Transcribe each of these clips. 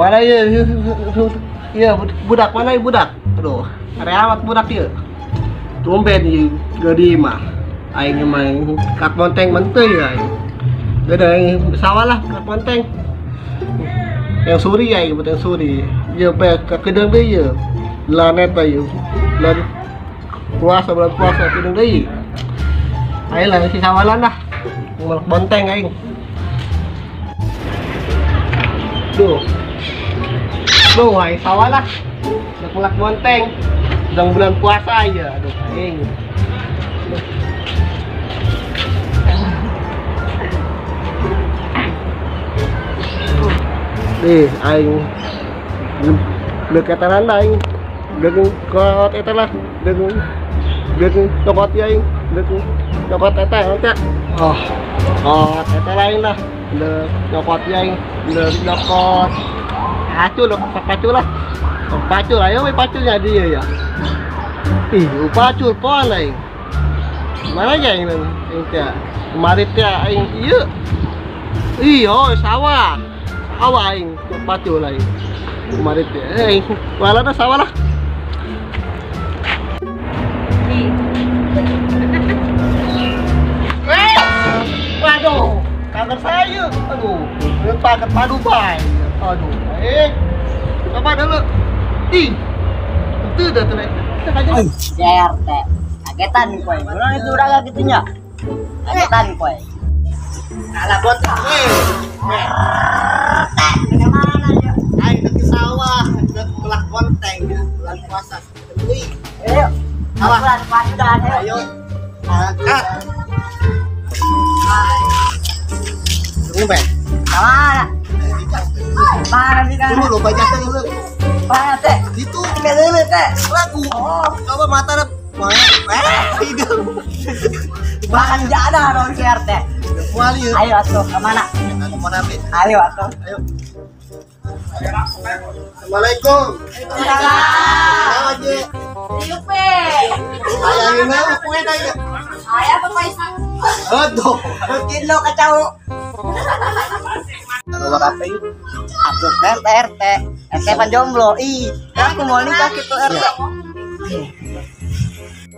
Mana ya? Iya, budak mana ya budak? Aduh, area amat budak ya. Tumben ya, gede mah. Aing main kat monteng menteu ya. Gede aing sawah lah kat monteng. Yang suri ya, yang suri. Ya pe ke kedeng deui ya. Lanet bae ya. Bulan puasa kedeng deui. Aing lah si sawalan dah. Melak monteng aing. Duh, aing sawah lah. Melak monteng. Sedang bulan puasa aja, aduh aing. Nih, aing dekatan aing. Deung kot eta lah, deung cokot ya aing, deung cokot eta teh. Oh, eta lain lah. Cokot ya aing, cokot. Pacu loh, pacu lah. Pacu ayo we pacunya dia ya. Ih, pacu pon aing. Mana aja aing teh? Kemarin teh aing ieu. Iya, sawah. Sawah aing pacu lah aing. Kemarin teh aing walana sawah lah. Waduh, kangen saya. Aduh, paket padu bay. Aduh, apa dulu? Ih, itu dah tuh. CRT, kagetan koy. Urang itu udah gak gitunya. Kagetan koy. Alah botak. Kemana aja? Aing ke sawah, ke melak konteng bulan puasa. Ayo. Bulan puasa udah ada. Ayo. Ngombe. Kemana? Mana sih kan? Dulu banyak dulu. Mana teh? Itu Dulu teh. lagu. Coba mata dap. Hidup. Bahkan jada dong CRT. Wali. Ayo atuh kemana? Kemana be? Ayo atuh. Ayo. Assalamualaikum. Waalaikumsalam. Aja. Yupe. Ayah ini kue kaya. Ayah pepaisang. Aduh. Kilo kacau. Nomor apa yuk? Atuh RT. RT pan jomblo. Ih, aku mau nikah gitu RT.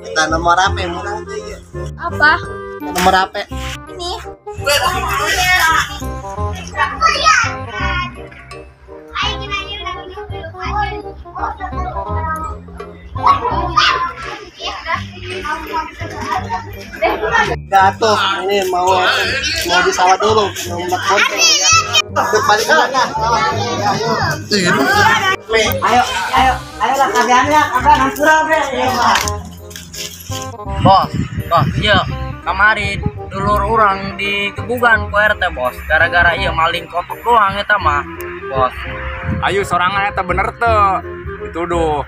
Kita nomor apa yang murah aja ya? Apa? Nomor apa? Ini. Jatuh, ini mau di sawah dulu, mau mak bonteng ya. Berbalik lagi. Ayo lah kabeannya, kabean hampura bre. Bos, iya kemarin dulur orang di kebugan ku RT bos, gara-gara iya maling kotok doang eta mah, bos. Ayo sorangan eta bener tuh, dituduh.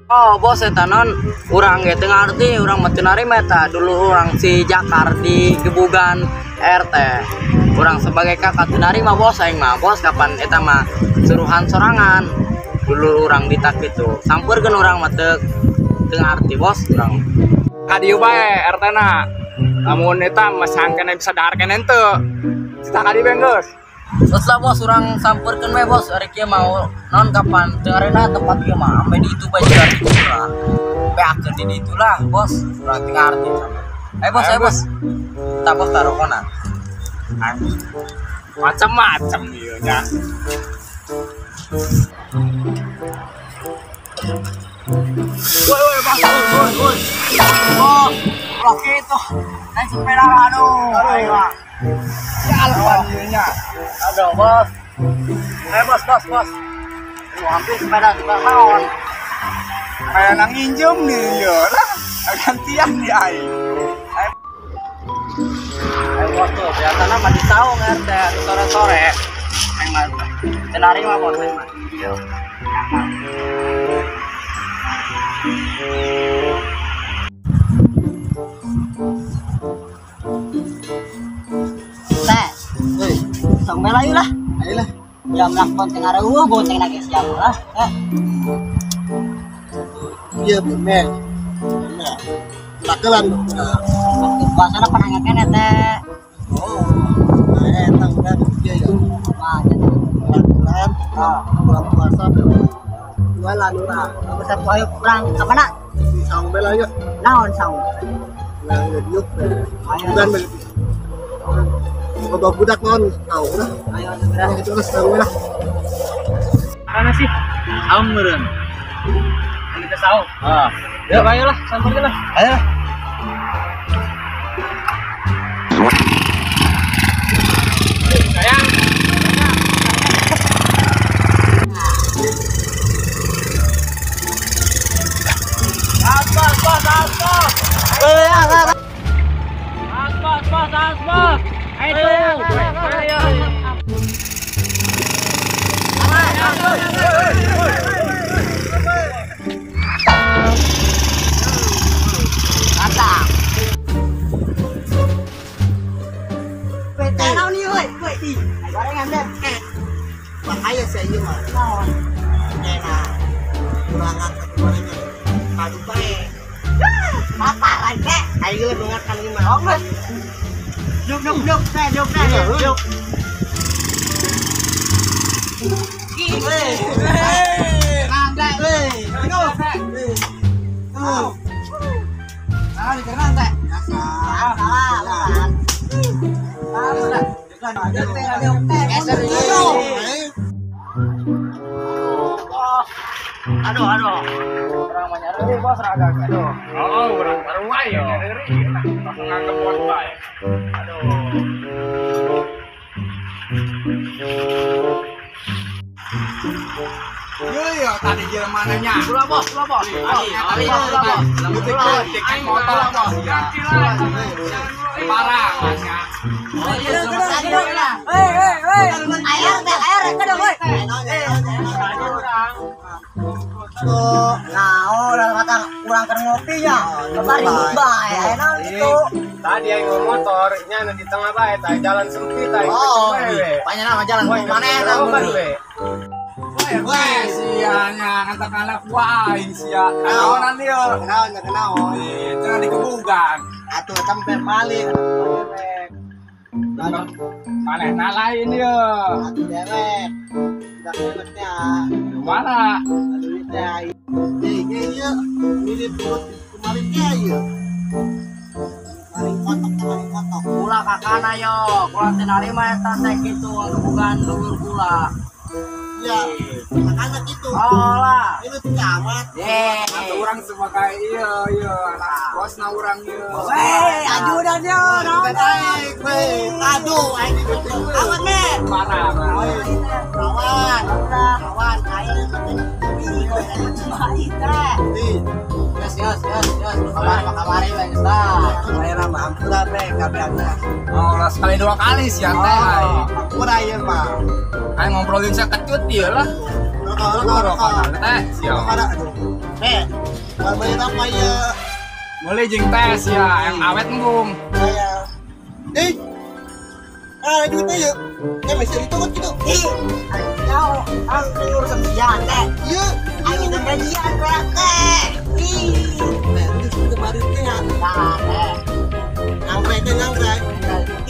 Oh bos eta non, urang ge teu ngarti, urang mah teu narima eta dulur urang si Jakar di kebugan RT. Urang sebagai kakak teu narima bos aing mah, bos kapan eta mah suruhan sorangan. Dulur urang ditak kitu, sampeurkeun urang mah teu ngarti bos urang. Kadieu bae RT na. Lamun eta masangkeun bisa daharkeun henteu. Cita kadieu bae geus. Terus lah bos, orang sampeurkeun we bos, ari kieu mau non kapan teu arena tempat kieu mah ame di itu bae juga di urang. Beakeun di ditu lah bos, urang teu ngarti. Ayo bos. Tah bos taruhna. Macam-macam ieu nya. Woi, bos. Oh, laki itu. Naik sepeda aduh. Jalan nya. Aduh bos. Ayo bos. Hampir sepeda kawan. Kayak nang nginjem nih ya lah. Gantian di aing. Ayo bos tuh, biasanya mah di saung RT sore-sore. Aing mah teu narima bos aing mah. Iya. Teh. Sok melayu lah. Ayolah. Jam nak bonteng areueuh bonteng na geus jam lah. Iya bener. Takelan. Waktu puasana pernah ngakene teh. Oh. Nah, eta udah dia ya. Wah, jadi kan bulan puasa jualan orang Masa ayo kurang ke mana? di saung bela yuk Naon saung. yang yuk bukan begitu bawa budak non tahu lah Ayo segera. itu lah saung lah Mana sih? Saung meureun. Ini ke saung. Ya, ayolah, samperin lah. ayo Sayang. Naon ieu euy? Euy di. Gorengan deh. bahaya sih iya mah Naon? enak kurangan keluarnya padu bae Apa lagi? ayo lah mengakan ini mah Oke. Duk duk duk, duk duk. Nangga euy. Aduh. Tuh. Ah, dikenal teh. Salah. Aduh. Orang menyari deh bos raga. Aduh. Oh, orang baru wae ya dari. Langsung nganggep buat bae. Aduh. iya tadi jalan mananya Pula bos. Ali bos. Tiket motor bos ya. Parah masnya. Air kedong euy. Nah, orang kata kurang kan ngopi ya. Kemarin bae, enak gitu. tadi yang motor nya di tengah bae tadi jalan sempit tadi Banyak nama jalan mana enak. Weh, sianya katakanlah wae sia. Naonan dia. kenal Itu di kebugan. atuh sampai balik Maneh nalain dia. atuh derek udah dereknya Mana? duitnya iya mirip buat kemarin iya kemarin kotok Pula kakana yo. Pula tenarima eta teh kitu kebugan luhur pula. iya makanya gitu Olah. ini tuh camat Atau orang sebagai iya anak bosna orang iya. Weh, ajudan yo, naon baik weh aduh ini betul awan nih Parah. kawan air nih Yes. Kabar we geus dah. bayar mah ampura be kabehna Oh, sekali 2 kali sih teh. ampura ieu mah Ayo ngobrolin sekecut dia lah. rokok Teh, siap. ada aduh bayar apa ya Boleh jeung tes ya, yang awet embung. saya duitnya yuk masih itu kan gitu Ih, nyaho, ang urusan bijan teh. iya Aing teh gajian berat teh. Ih, ini kemarin teh nah teh. nyangre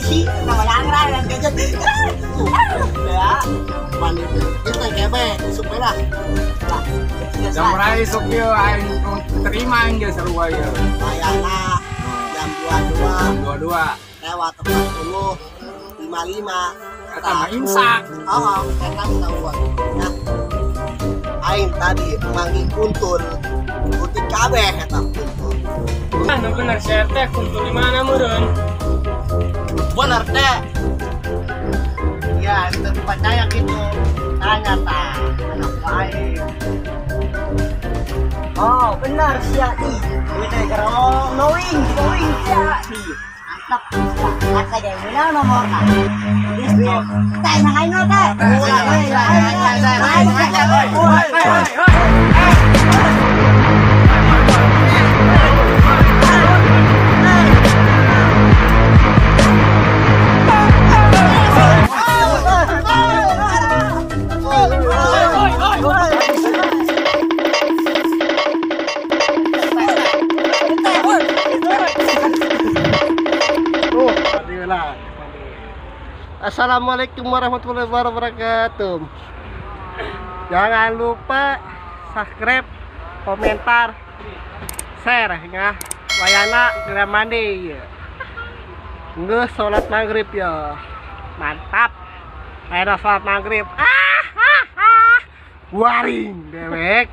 Ih, nama nyangrai dan gajian. Ya, panik kita kebek supaya lah Jam rai sok dia aing terima aing ge sarua ieu. bayarlah jam 22 2-2. lewat 40 55 Eta mah imsak. eta minta uang ya aing tadi mangi kuntul putih kabeh eta kuntul Anu bener saya teh kuntul di mana meureun? Bener teh. ya itu percaya gitu tanya ta anak baik oh benar sia ih. Ini teh karo knowing sia ih. Mantap sia. Kata dia benar nomorna. Teh nangain lo teh. Assalamualaikum warahmatullahi wabarakatuh. Jangan lupa subscribe, komentar, share ya. Wayana gerak mandi. Nggak sholat maghrib ya. Mantap. Ayo sholat maghrib. Waring dewek.